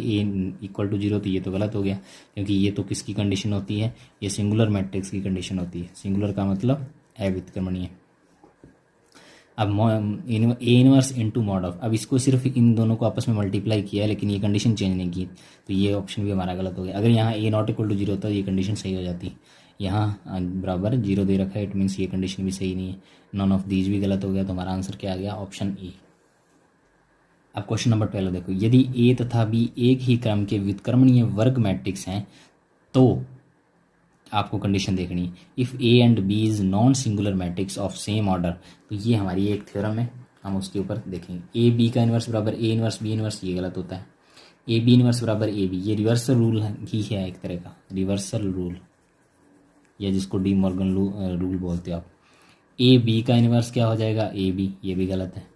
equal to 0, तो ये तो गलत हो गया, क्योंकि ये तो किसकी कंडीशन होती है, ये सिंगुलर मैट्रिक्स की कंडीशन होती है। सिंगुलर का मतलब अव्युत्क्रमणीय। अब A inverse into mod of, अब इसको सिर्फ इन दोनों को आपस में मल्टीप्लाई किया है, लेकिन ये कंडीशन चेंज नहीं की, तो ये ऑप्शन भी हमारा गलत हो गया। अगर यहाँ ए नॉट इक्वल टू 0 होता तो ये कंडीशन सही हो जाती। यहाँ बराबर 0 दे रखा है, इट मीन्स ये कंडीशन भी सही नहीं है। नॉन ऑफ दीज भी गलत हो गया, तो हमारा आंसर क्या आ गया, ऑप्शन ए। अब क्वेश्चन नंबर 12 देखो, यदि ए तथा बी एक ही क्रम के व्युत्क्रमणीय वर्ग मैट्रिक्स हैं तो आपको कंडीशन देखनी है। If A and B is non singular matrix of same order, तो ये हमारी एक थ्योरम है, हम उसके ऊपर देखेंगे। ए बी का इन्वर्स बराबर ए इन्वर्स बी इन्वर्स, ये गलत होता है। ए बी इन्वर्स बराबर ए बी, ये रिवर्सल रूल ही है एक तरह का, रिवर्सल रूल, या जिसको डी मॉर्गन रूल बोलते हो आप। ए बी का इन्वर्स क्या हो जाएगा, ए बी, ये भी गलत है।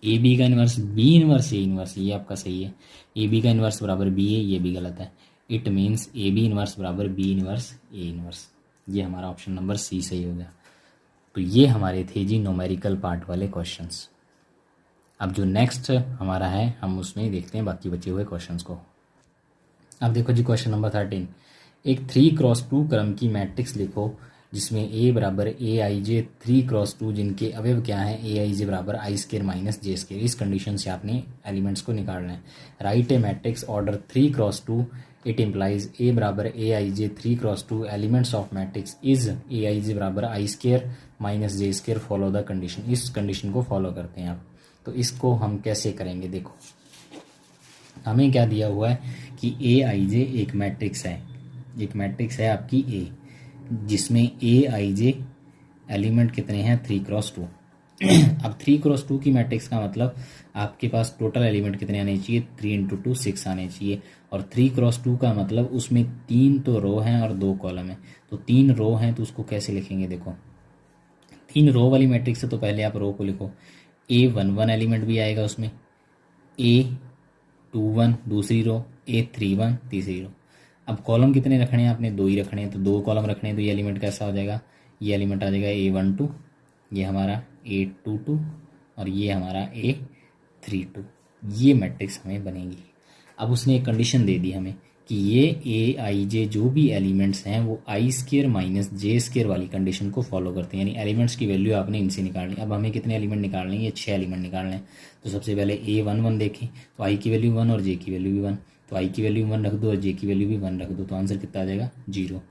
ए बी का inverse B inverse A inverse, ये आपका सही है। ए बी का इन्वर्स बराबर बी है, ये भी गलत है। It means A B inverse बराबर बी इन्वर्स ए इन्वर्स, ये हमारा ऑप्शन नंबर सी सही हो गया। तो ये हमारे थे जी न्यूमेरिकल पार्ट वाले क्वेश्चंस। अब जो नेक्स्ट हमारा है, हम उसमें देखते हैं बाकी बचे हुए क्वेश्चंस को। अब देखो जी क्वेश्चन नंबर 13, एक 3x2 क्रम की मैट्रिक्स लिखो जिसमें ए बराबर ए आई जे 3x2 जिनके अवयव क्या हैं, ए आई जे बराबर I square minus J square. इस कंडीशन से आपने एलिमेंट्स को निकालना है। Right A matrix order 3x2, it implies A बराबर A I J 3x2 elements of matrix is A I J बराबर I square minus J square, follow the condition. इस condition को फॉलो करते हैं आप। तो इसको हम कैसे करेंगे, देखो हमें क्या दिया हुआ है कि ए आई जे एक मैट्रिक्स है, एक मैट्रिक्स है आपकी ए, जिसमें ए आई जे एलिमेंट कितने हैं, 3x2। अब 3x2 की मैट्रिक्स का मतलब आपके पास टोटल एलिमेंट कितने आने चाहिए, 3 × 2 6 आने चाहिए। और 3x2 का मतलब उसमें 3 तो रो हैं और 2 कॉलम हैं। तो 3 रो हैं तो उसको कैसे लिखेंगे, देखो 3 रो वाली मैट्रिक्स है तो पहले आप रो को लिखो। A11 एलिमेंट भी आएगा उसमें, A21 दूसरी रो, A31 तीसरी रो। अब कॉलम कितने रखने हैं आपने, 2 ही रखने हैं, तो 2 कॉलम रखने हैं। तो ये एलिमेंट कैसा हो जाएगा, ये एलिमेंट आ जाएगा A12, ये हमारा A22 और ये हमारा A32। ये मैट्रिक्स हमें बनेगी। अब उसने एक कंडीशन दे दी हमें कि ये ए आई जे जो भी एलिमेंट्स हैं वो आई स्केयर माइनस जे स्केयर वाली कंडीशन को फॉलो करते हैं, यानी एलिमेंट्स की वैल्यू आपने इनसे निकालनी। अब हमें कितने एलिमेंट निकालने हैं, ये 6 एलिमेंट निकालने हैं। तो सबसे पहले A11 देखें, तो आई की वैल्यू 1 और जे की वैल्यू भी 1, तो आई की वैल्यू 1 रख दो और जे की वैल्यू भी 1 रख दो, तो आंसर कितना आ जाएगा, 0।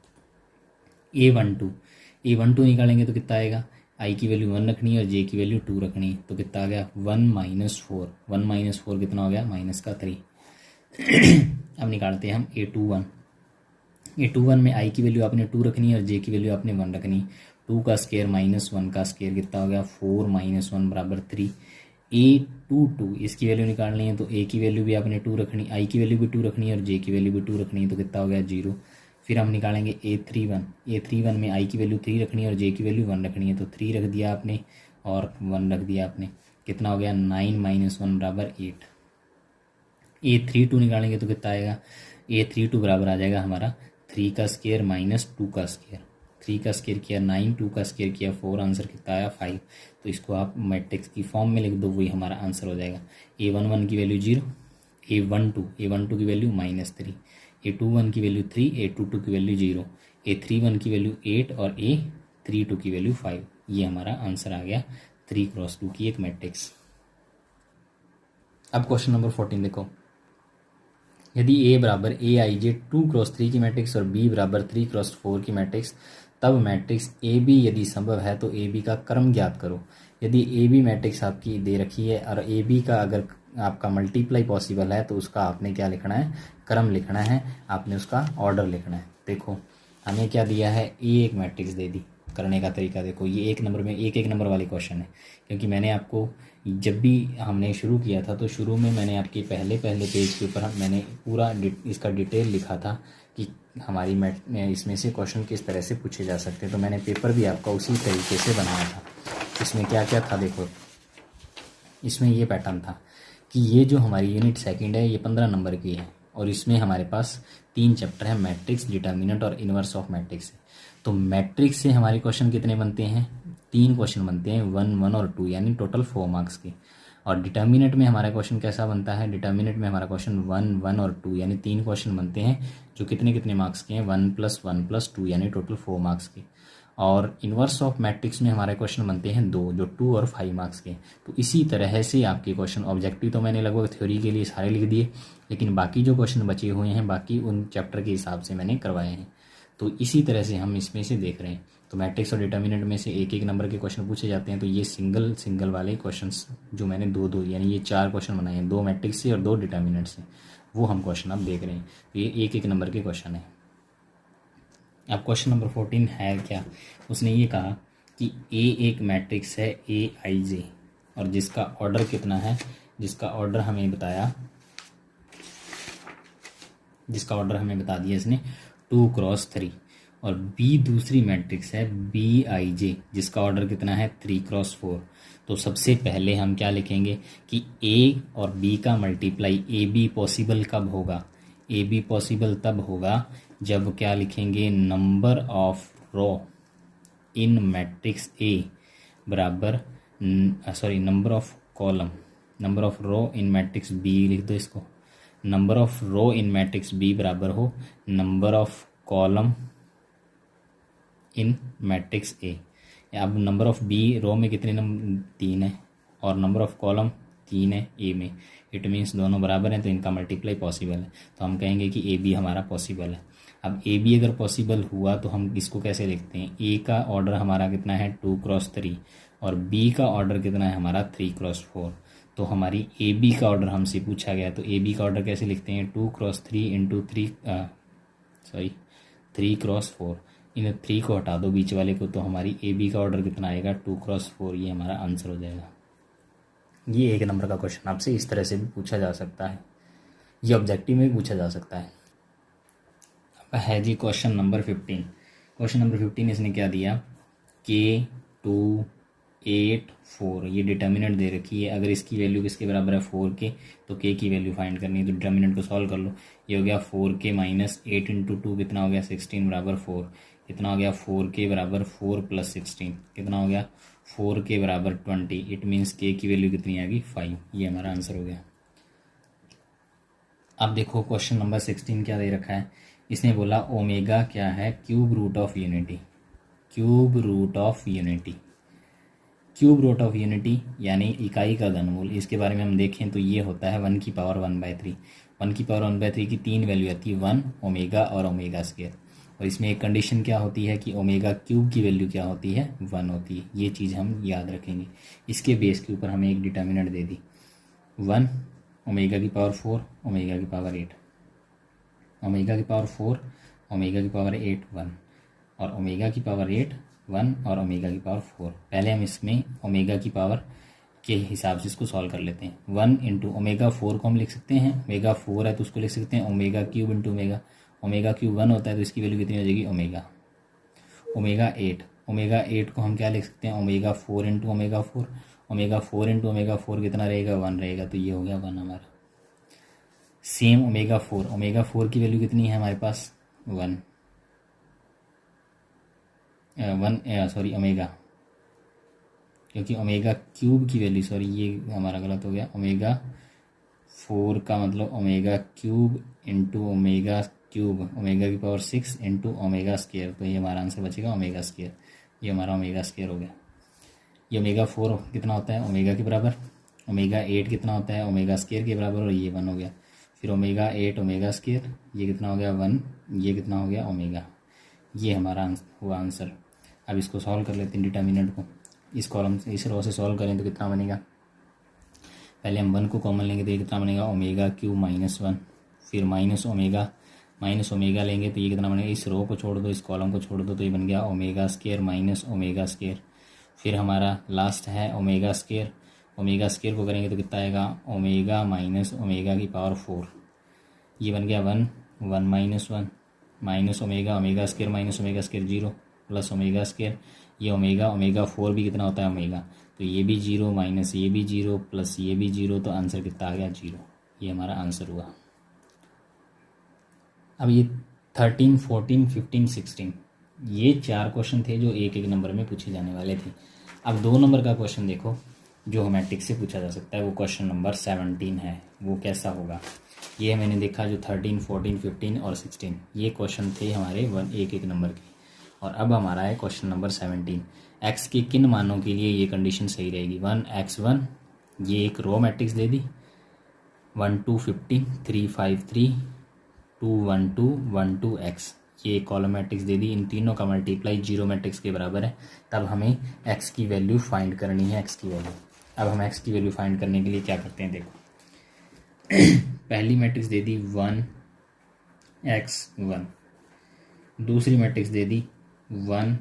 A12 निकालेंगे तो कितना आएगा, आई की वैल्यू 1 रखनी है और जे की वैल्यू 2 रखनी है, तो कितना आ गया 1 - 4, 1 - 4 कितना हो गया, -3। अब निकालते हैं हम A21 में आई की वैल्यू आपने 2 रखनी है और जे की वैल्यू आपने 1 रखनी है। 2 का स्केयर माइनस 1 का स्केयर कितना हो गया, 4 - 1 बराबर 3। A22 इसकी वैल्यू निकालनी है तो ए की वैल्यू भी आपने 2 रखनी, आई की वैल्यू भी 2 रखनी है और जे की वैल्यू भी 2 रखनी है, तो कितना हो गया 0। फिर हम निकालेंगे A31 में आई की वैल्यू 3 रखनी है और जे की वैल्यू 1 रखनी है, तो 3 रख दिया आपने और 1 रख दिया आपने, कितना हो गया 9 - 1 बराबर 8। A32 निकालेंगे तो कितना आएगा, A32 बराबर आ जाएगा हमारा 3 का स्केयर माइनस 2 का स्केयर। 3 का स्केयर किया 9, 2 का स्केयर किया 4, आंसर कितना आया 5। तो इसको आप मैट्रिक्स की फॉर्म में लिख दो, वही हमारा आंसर हो जाएगा। A11 की वैल्यू 0, A12 की वैल्यू -3, A21 की वैल्यू 3, A22 की वैल्यू 0, A31 की वैल्यू 8 और A32 की वैल्यू 5। ये हमारा आंसर आ गया 3x2 की एक मैट्रिक्स। अब क्वेश्चन नंबर 14 देखो, यदि A बराबर ए आई जे 2x3 की मैट्रिक्स और B बराबर 3x4 की मैट्रिक्स, तब मैट्रिक्स ए बी यदि संभव है तो ए बी का क्रम ज्ञात करो। यदि ए बी मैट्रिक्स आपकी दे रखी है और ए बी का अगर आपका मल्टीप्लाई पॉसिबल है तो उसका आपने क्या लिखना है, क्रम लिखना है, आपने उसका ऑर्डर लिखना है। देखो हमें क्या दिया है, ए एक मैट्रिक्स दे दी। करने का तरीका देखो, ये एक नंबर वाले क्वेश्चन है, क्योंकि मैंने आपको जब भी हमने शुरू किया था तो शुरू में मैंने आपके पहले पेज के ऊपर मैंने पूरा इसका डिटेल लिखा था कि हमारी इसमें से क्वेश्चन किस तरह से पूछे जा सकते हैं। तो मैंने पेपर भी आपका उसी तरीके से बनाया था। इसमें क्या क्या था देखो, इसमें ये पैटर्न था कि ये जो हमारी यूनिट सेकंड है ये 15 नंबर की है और इसमें हमारे पास 3 चैप्टर है, मैट्रिक्स, डिटर्मिनेंट और इनवर्स ऑफ मैट्रिक्स। तो मैट्रिक्स से हमारे क्वेश्चन कितने बनते हैं, 3 क्वेश्चन बनते हैं, 1, 1 और 2, यानी टोटल 4 मार्क्स के। और डिटर्मिनेंट में हमारा क्वेश्चन कैसा बनता है, डिटर्मिनेंट में हमारा क्वेश्चन 1, 1 और 2 यानी 3 क्वेश्चन बनते हैं जो कितने मार्क्स के हैं, 1 + 1 + 2 यानी टोटल 4 मार्क्स के। और इन्वर्स ऑफ मैट्रिक्स में हमारे क्वेश्चन बनते हैं 2 जो 2 और 5 मार्क्स के। तो इसी तरह से आपके क्वेश्चन, ऑब्जेक्टिव तो मैंने लगभग थ्योरी के लिए सारे लिख दिए, लेकिन बाकी जो क्वेश्चन बचे हुए हैं बाकी उन चैप्टर के हिसाब से मैंने करवाए हैं। तो इसी तरह से हम इसमें से देख रहे हैं। तो मैट्रिक्स और डिटर्मिनेंट में से एक एक नंबर के क्वेश्चन पूछे जाते हैं। तो ये सिंगल वाले क्वेश्चंस जो मैंने दो यानी ये 4 क्वेश्चन बनाए हैं, 2 मैट्रिक्स से और 2 डिटर्मिनेंट से, वो हम क्वेश्चन अब देख रहे हैं। तो ये एक एक नंबर के क्वेश्चन है। अब क्वेश्चन नंबर 14 है क्या, उसने ये कहा कि ए एक मैट्रिक्स है AIJ और जिसका ऑर्डर कितना है, जिसका ऑर्डर हमें बता दिया इसने 2 क्रॉस 3, और बी दूसरी मैट्रिक्स है BIJ जिसका ऑर्डर कितना है 3 क्रॉस 4। तो सबसे पहले हम क्या लिखेंगे कि ए और बी का मल्टीप्लाई AB पॉसिबल कब होगा, AB पॉसिबल तब होगा जब क्या लिखेंगे, number of row in matrix A बराबर number of column, number of row in matrix B लिख दो इसको, number of row in matrix B बराबर हो number of column in matrix A। अब नंबर ऑफ B रो में कितने number 3 है और नंबर ऑफ कॉलम 3 है A में, इट मीन्स दोनों बराबर हैं तो इनका मल्टीप्लाई पॉसिबल है। तो हम कहेंगे कि AB हमारा पॉसिबल है। अब AB अगर पॉसिबल हुआ तो हम इसको कैसे लिखते हैं, A का ऑर्डर हमारा कितना है 2 क्रॉस 3 और B का ऑर्डर कितना है हमारा 3 क्रॉस 4। तो हमारी AB का ऑर्डर हमसे पूछा गया, तो AB का ऑर्डर कैसे लिखते हैं, 2 क्रॉस 3 इंटू 3 क्रॉस 4। इन 3 को हटा दो बीच वाले को, तो हमारी AB का ऑर्डर कितना आएगा 2 क्रॉस 4। ये हमारा आंसर हो जाएगा। ये एक नंबर का क्वेश्चन आपसे इस तरह से भी पूछा जा सकता है, ये ऑब्जेक्टिव में भी पूछा जा सकता है। अब है जी क्वेश्चन नंबर 15। क्वेश्चन नंबर 15 इसने क्या दिया, K2 8 4, ये डिटर्मिनेंट दे रखी है। अगर इसकी वैल्यू किसके बराबर है 4K, तो K की वैल्यू फाइंड करनी है। तो डिटर्मिनेंट को सॉल्व कर लो। ये हो गया 4K माइनस 8 इंटू 2 कितना हो गया 16 बराबर 4, कितना हो गया 4K बराबर 4 प्लस 16 कितना हो गया 4K बराबर 20। इट मीन्स K की वैल्यू कितनी आ गई 5। ये हमारा आंसर हो गया। अब देखो क्वेश्चन नंबर 16 क्या दे रखा है, इसने बोला ओमेगा क्या है, cube root of unity. Cube root of unity, cube root of unity यानी इकाई का घनमूल, इसके बारे में हम देखें तो ये होता है 1 की पावर 1/3। 1 की पावर 1/3 की 3 वैल्यू आती है, 1 ओमेगा और ओमेगा स्क्वायर। और इसमें एक कंडीशन क्या होती है कि ओमेगा क्यूब की वैल्यू क्या होती है 1 होती है। ये चीज़ हम याद रखेंगे। इसके बेस के ऊपर हमें एक डिटर्मिनेंट दे दी 1 ओमेगा की पावर 4 ओमेगा की पावर 8, ओमेगा की पावर 4 ओमेगा की पावर 8 1 और ओमेगा की पावर 8 1 और ओमेगा की पावर 4। पहले हम इसमें ओमेगा की पावर के हिसाब से इसको सॉल्व कर लेते हैं। 1 इंटू ओमेगा 4 को हम लिख सकते हैं, ओमेगा 4 है तो उसको लिख सकते हैं omega cube into omega. Omega cube 1 होता है तो इसकी वैल्यू कितनी हो जाएगी ओमेगा। ओमेगा 8 को हम क्या लिख सकते हैं omega 4 into omega 4। Omega 4 into omega 4 कितना रहेगा 1 रहेगा, तो ये हो गया 1 हमारा। सेम ओमेगा 4 की वैल्यू कितनी है हमारे पास 1 ओमेगा, क्योंकि ओमेगा क्यूब की वैल्यू ये हमारा गलत हो गया। ओमेगा 4 का मतलब omega cube into omega cube, omega की पावर 6 इंटू ओमेगा स्क्वायर। तो ये हमारा आंसर बचेगा ओमेगा स्क्वायर। ये हमारा ओमेगा स्क्वायर हो गया। ये ओमेगा 4 कितना होता है ओमेगा के बराबर, ओमेगा 8 कितना होता है ओमेगा स्क्वायर के बराबर, और ये 1 हो गया। फिर ओमेगा 8 ओमेगा स्क्वायर, ये कितना हो गया 1, ये कितना हो गया ओमेगा। ये हमारा हुआ आंसर। अब इसको सॉल्व कर लेते हैं डिटर्मिनेंट को। इस कॉलम से इस रो से सॉल्व करें तो कितना बनेगा, पहले हम 1 को कॉमन लेंगे तो ये कितना बनेगा ओमेगा क्यूब माइनस 1, फिर माइनस ओमेगा लेंगे तो ये कितना बनेगा, इस रो को छोड़ दो इस कॉलम को छोड़ दो तो ये बन गया omega square minus omega square. फिर हमारा लास्ट है ओमेगा स्क्वायर, ओमेगा स्क्वायर को करेंगे तो कितना आएगा ओमेगा माइनस ओमेगा की पावर 4। ये बन गया 1 minus 1 minus omega square minus omega square 0 plus omega square. ये ओमेगा 4 भी कितना होता है ओमेगा, तो ये भी 0 माइनस ये भी 0 प्लस ये भी 0, तो आंसर कितना आ गया 0। ये हमारा आंसर हुआ। अब ये 13 14 15 16 ये 4 क्वेश्चन थे जो एक एक नंबर में पूछे जाने वाले थे। अब 2 नंबर का क्वेश्चन देखो जो मैट्रिक्स से पूछा जा सकता है, वो क्वेश्चन नंबर 17 है। वो कैसा होगा, ये मैंने देखा जो 13 14 15 और 16 ये क्वेश्चन थे हमारे एक एक नंबर के। और अब हमारा है क्वेश्चन नंबर 17। एक्स के किन मानों के लिए ये कंडीशन सही रहेगी, 1x1 ये एक रो मैट्रिक्स दे दी, 1 2 15 3 5 3 2 1 2 1 2 x। ये कॉलम मैट्रिक्स दे दी, इन तीनों का मल्टीप्लाई जीरो मैट्रिक्स के बराबर है, तब हमें एक्स की वैल्यू फाइंड करनी है, एक्स की वैल्यू। अब हम एक्स की वैल्यू फाइंड करने के लिए क्या करते हैं, देखो पहली मैट्रिक्स दे दी 1 x 1, दूसरी मैट्रिक्स दे दी 1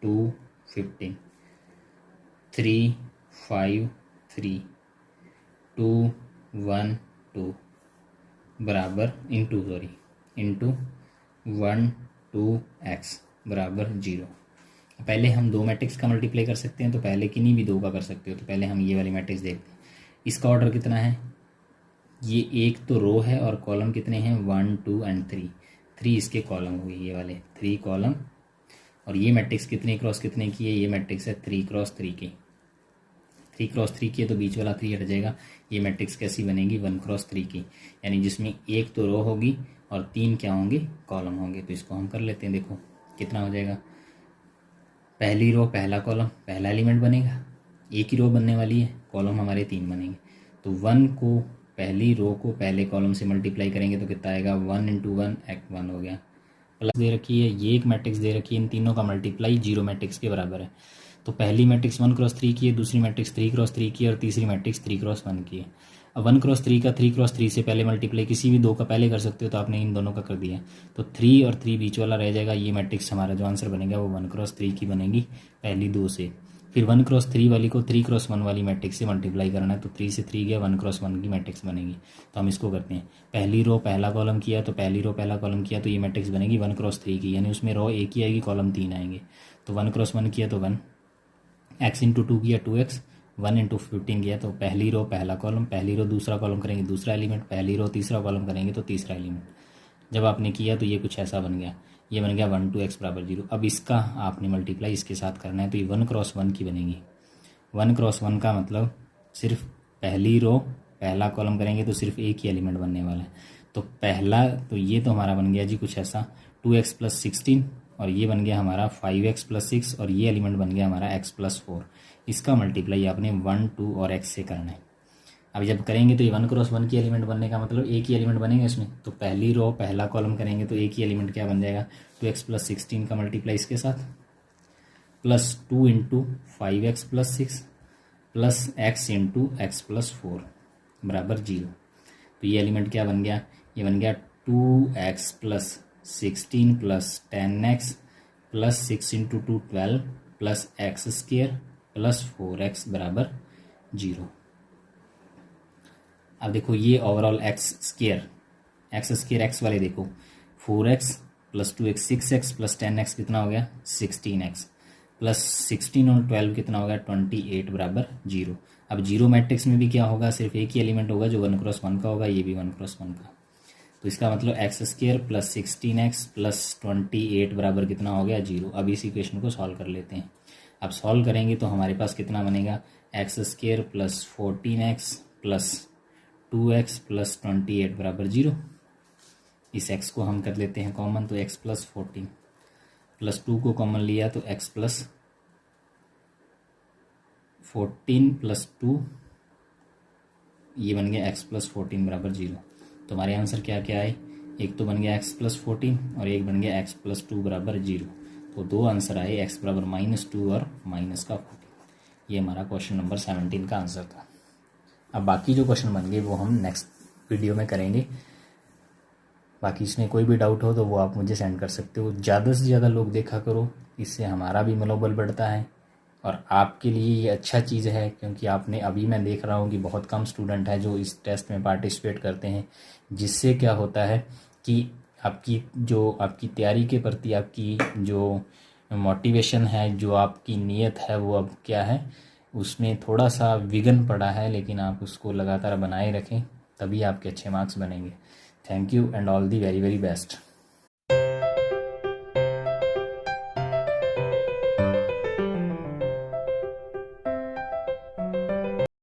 2 15, 3 5 3, 2 1 2 बराबर इंटू 1 2 x बराबर 0। पहले हम दो मैट्रिक्स का मल्टीप्लाई कर सकते हैं, तो पहले किन्हीं भी दो का कर सकते हो। तो पहले हम ये वाली मैट्रिक्स देखते हैं, इसका ऑर्डर कितना है, ये एक तो रो है और कॉलम कितने हैं 1 2 एंड 3 इसके कॉलम हो गए, ये वाले 3 कॉलम। और ये मैट्रिक्स कितने क्रॉस कितने की है, ये मैट्रिक्स है 3 क्रॉस 3 की, 3 क्रॉस 3 की है तो बीच वाला 3 हट जाएगा। ये मैट्रिक्स कैसी बनेगी 1 क्रॉस 3 की, यानी जिसमें एक तो रो होगी और 3 क्या होंगे, कॉलम होंगे। तो इसको हम कर लेते हैं, देखो कितना हो जाएगा, पहली रो पहला कॉलम पहला एलिमेंट बनेगा, एक ही रो बनने वाली है, कॉलम हमारे 3 बनेंगे। तो 1 को पहली रो को पहले कॉलम से मल्टीप्लाई करेंगे तो कितना आएगा 1 इंटू 1 1 हो गया, प्लस दे रखी है, ये एक मैट्रिक्स दे रखी है, इन तीनों का मल्टीप्लाई जीरो मैट्रिक्स के बराबर है। तो पहली मैट्रिक्स 1 क्रॉस 3 की है, दूसरी मैट्रिक्स 3 क्रॉस 3 की है और तीसरी मैट्रिक्स 3 क्रॉस 1 की है। अब 1 क्रॉस 3 का 3 क्रॉस 3 से पहले मल्टीप्लाई किसी भी दो का पहले कर सकते हो, तो आपने इन दोनों का कर दिया, तो 3 और 3 बीच वाला रह जाएगा। ये मैट्रिक्स हमारा जो आंसर बनेगा वो 1 क्रॉस 3 की बनेगी पहली दो से। फिर 1 क्रॉस 3 वाली को 3 क्रॉस 1 वाली मैट्रिक्स से मल्टीप्लाई करना है, तो 3 से 3 गया, 1 क्रॉस 1 की मैट्रिक्स बनेगी। तो हम इसको करते हैं, पहली रो पहला कॉलम किया तो पहली रो पहला कॉलम किया तो ये मैट्रिक्स बनेगी 1 क्रॉस 3 की, यानी उसमें रो एक ही आएगी, कॉलम 3 आएंगे। तो 1 क्रॉस 1 किया तो 1, x इंटू 2 किया 2x, 1 इंटू 15 किया तो पहली रो पहला कॉलम, पहली रो दूसरा कॉलम करेंगे दूसरा एलिमेंट, पहली रो तीसरा कॉलम करेंगे तो तीसरा एलिमेंट। जब आपने किया तो ये कुछ ऐसा बन गया, ये बन गया 1 2 x बराबर 0। अब इसका आपने मल्टीप्लाई इसके साथ करना है, तो ये 1 क्रॉस 1 की बनेगी। 1 क्रॉस 1 का मतलब सिर्फ पहली रो पहला कॉलम करेंगे तो सिर्फ एक ही एलिमेंट बनने वाला है। तो पहला तो ये तो हमारा बन गया जी कुछ ऐसा 2x प्लस 16, और ये बन गया हमारा 5x प्लस 6, और ये एलिमेंट बन गया हमारा x प्लस 4। इसका मल्टीप्लाई आपने 1 2 और x से करना है। अब जब करेंगे तो ये 1 क्रॉस 1 की एलिमेंट बनने का मतलब एक ही एलिमेंट बनेगा इसमें, तो पहली रो पहला कॉलम करेंगे तो एक ही एलिमेंट क्या बन जाएगा 2x प्लस 16 का मल्टीप्लाई इसके साथ, plus 2 into 5x plus 6 plus x into x plus 4 बराबर 0। तो ये एलिमेंट क्या बन गया, ये बन गया 2x plus 16 plus 10x plus 6 into 2 12 plus x square plus 4x बराबर 0। अब देखो ये ओवरऑल एक्स स्क्र एक्स वाले देखो 4x plus 2x 6x plus 10x कितना हो गया 16x प्लस 16 और 12 कितना हो गया 28 बराबर 0। अब जीरो मैट्रिक्स में भी क्या होगा, सिर्फ एक ही एलिमेंट होगा जो 1 क्रॉस 1 का होगा, ये भी 1 क्रॉस 1 का। तो इसका मतलब x square plus 16x plus 28 बराबर कितना हो गया 0। अब इस इक्वेशन को सॉल्व कर लेते हैं। अब सॉल्व करेंगे तो हमारे पास कितना बनेगा, x square plus 14x plus 2x plus 28 बराबर 0। इस x को हम कर लेते हैं कॉमन, तो x प्लस 14 प्लस 2 को कॉमन लिया तो x प्लस 14 प्लस 2, ये बन गया x प्लस 14 बराबर 0। तो हमारे आंसर क्या क्या आए, एक तो बन गया x प्लस 14 और एक बन गया x प्लस 2 बराबर 0। तो दो आंसर आए, x बराबर -2 और माइनस का 14। ये हमारा क्वेश्चन नंबर 17 का आंसर था। अब बाकी जो क्वेश्चन बन गए वो हम नेक्स्ट वीडियो में करेंगे। बाकी इसमें कोई भी डाउट हो तो वो आप मुझे सेंड कर सकते हो। ज़्यादा से ज़्यादा लोग देखा करो, इससे हमारा भी मनोबल बढ़ता है और आपके लिए ये अच्छा चीज़ है, क्योंकि आपने अभी मैं देख रहा हूँ कि बहुत कम स्टूडेंट है जो इस टेस्ट में पार्टिसिपेट करते हैं, जिससे क्या होता है कि आपकी तैयारी के प्रति आपकी जो मोटिवेशन है, जो आपकी नीयत है, वो अब क्या है उसमें थोड़ा सा विघन पड़ा है, लेकिन आप उसको लगातार बनाए रखें, तभी आपके अच्छे मार्क्स बनेंगे। Thank you and all the very very best.